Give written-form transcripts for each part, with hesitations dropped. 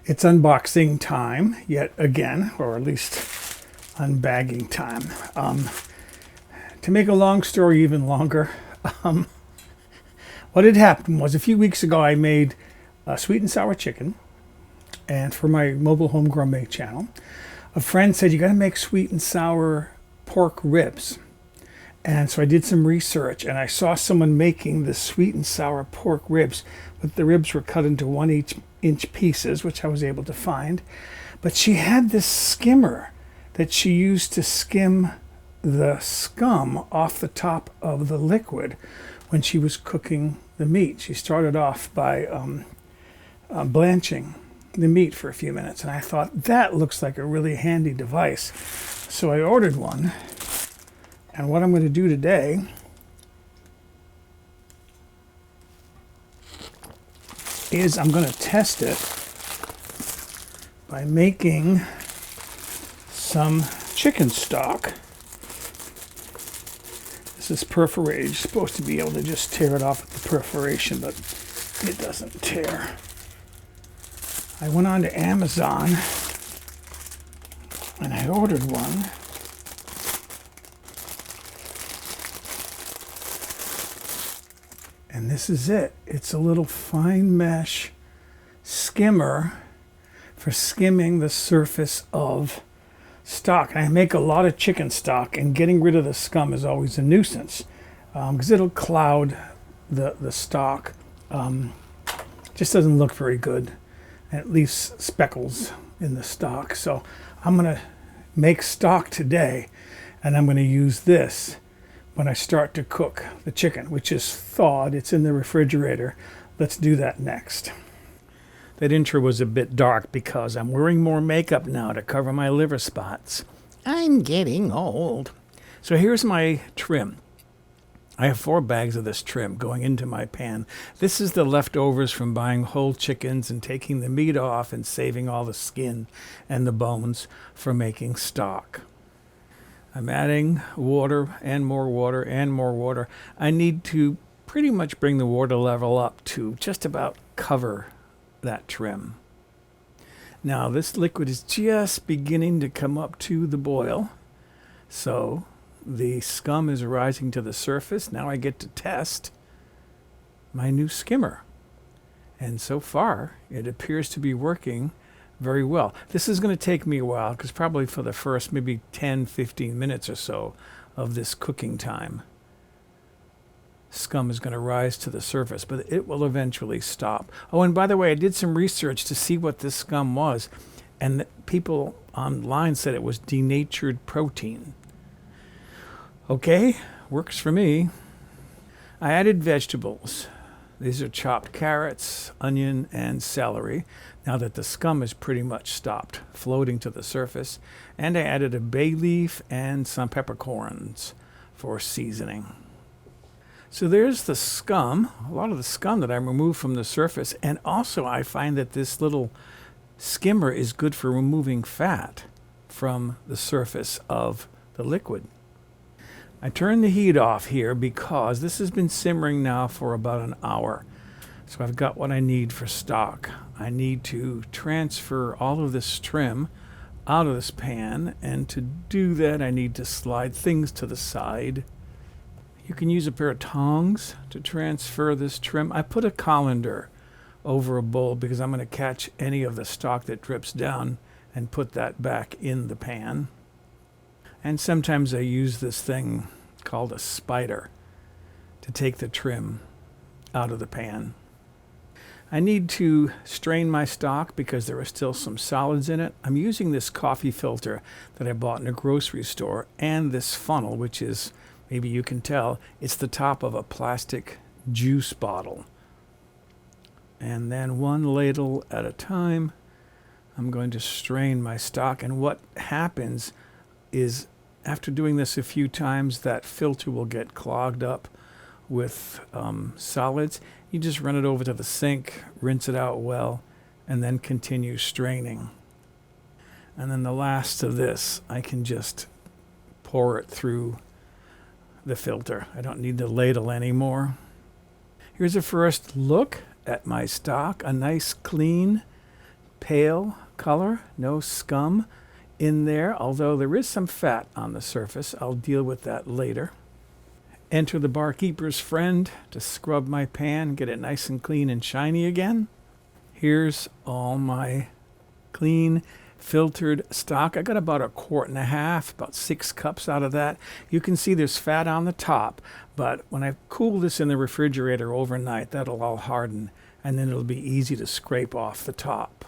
It's unboxing time yet again, or at least unbagging time. To make a long story even longer, what had happened was a few weeks ago I made sweet and sour chicken, and for my mobile home gourmet channel, a friend said you got to make sweet and sour pork ribs. And so I did some research and I saw someone making the sweet and sour pork ribs, but the ribs were cut into 1-inch pieces, which I was able to find. But she had this skimmer that she used to skim the scum off the top of the liquid when she was cooking the meat. She started off by blanching the meat for a few minutes, and I thought that looks like a really handy device. So I ordered one. And what I'm going to do today is I'm going to test it by making some chicken stock. This is perforated. You're supposed to be able to just tear it off with the perforation, but it doesn't tear. I went on to Amazon and I ordered one. And this is it. It's a little fine mesh skimmer for skimming the surface of stock. I make a lot of chicken stock, and getting rid of the scum is always a nuisance because it'll cloud the stock. Just doesn't look very good, and it leaves speckles in the stock. So I'm going to make stock today, and I'm going to use this when I start to cook the chicken, which is thawed. It's in the refrigerator. Let's do that next. That intro was a bit dark because I'm wearing more makeup now to cover my liver spots. I'm getting old. So here's my trim. I have 4 bags of this trim going into my pan. This is the leftovers from buying whole chickens and taking the meat off and saving all the skin and the bones for making stock. I'm adding water and more water and more water. I need to pretty much bring the water level up to just about cover that trim. Now this liquid is just beginning to come up to the boil. So the scum is rising to the surface. Now I get to test my new skimmer. And so far it appears to be working very well. This is going to take me a while because probably for the first maybe 10-15 minutes or so of this cooking time, scum is going to rise to the surface, but it will eventually stop. Oh, and by the way, I did some research to see what this scum was, and people online said it was denatured protein. Okay, works for me. I added vegetables. These are chopped carrots, onion, and celery, now that the scum is pretty much stopped floating to the surface. And I added a bay leaf and some peppercorns for seasoning. So there's the scum, a lot of the scum that I removed from the surface. And also I find that this little skimmer is good for removing fat from the surface of the liquid. I turned the heat off here because this has been simmering now for about an hour. So I've got what I need for stock. I need to transfer all of this trim out of this pan, and to do that I need to slide things to the side. You can use a pair of tongs to transfer this trim. I put a colander over a bowl because I'm going to catch any of the stock that drips down and put that back in the pan. And sometimes I use this thing called a spider to take the trim out of the pan. I need to strain my stock because there are still some solids in it. I'm using this coffee filter that I bought in a grocery store and this funnel, which is, maybe you can tell, it's the top of a plastic juice bottle. And then one ladle at a time, I'm going to strain my stock. And what happens is, after doing this a few times, that filter will get clogged up with solids. You just run it over to the sink, rinse it out well, and then continue straining. And then the last of this, I can just pour it through the filter. I don't need the ladle anymore. Here's a first look at my stock, a nice clean pale color, no scum in there, although there is some fat on the surface. I'll deal with that later. Enter the barkeeper's friend to scrub my pan, get it nice and clean and shiny again. Here's all my clean filtered stock. I got about 1.5 quarts, about 6 cups out of that. You can see there's fat on the top, but when I cool this in the refrigerator overnight, that'll all harden, and then it'll be easy to scrape off the top.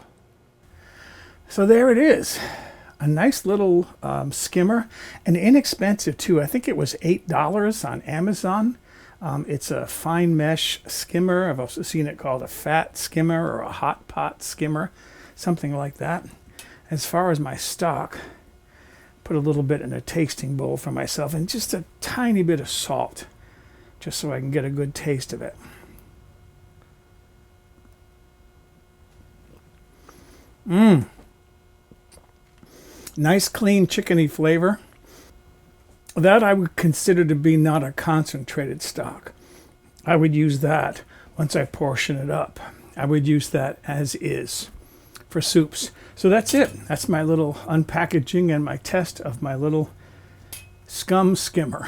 So there it is. A nice little skimmer, and inexpensive too. I think it was $8 on Amazon. It's a fine mesh skimmer. I've also seen it called a fat skimmer or a hot pot skimmer, something like that. As far as my stock, put a little bit in a tasting bowl for myself and just a tiny bit of salt, just so I can get a good taste of it. Nice, clean, chickeny flavor. That I would consider to be not a concentrated stock. I would use that once I portion it up. I would use that as is for soups. So that's it. That's my little unpackaging and my test of my little Scum skimmer.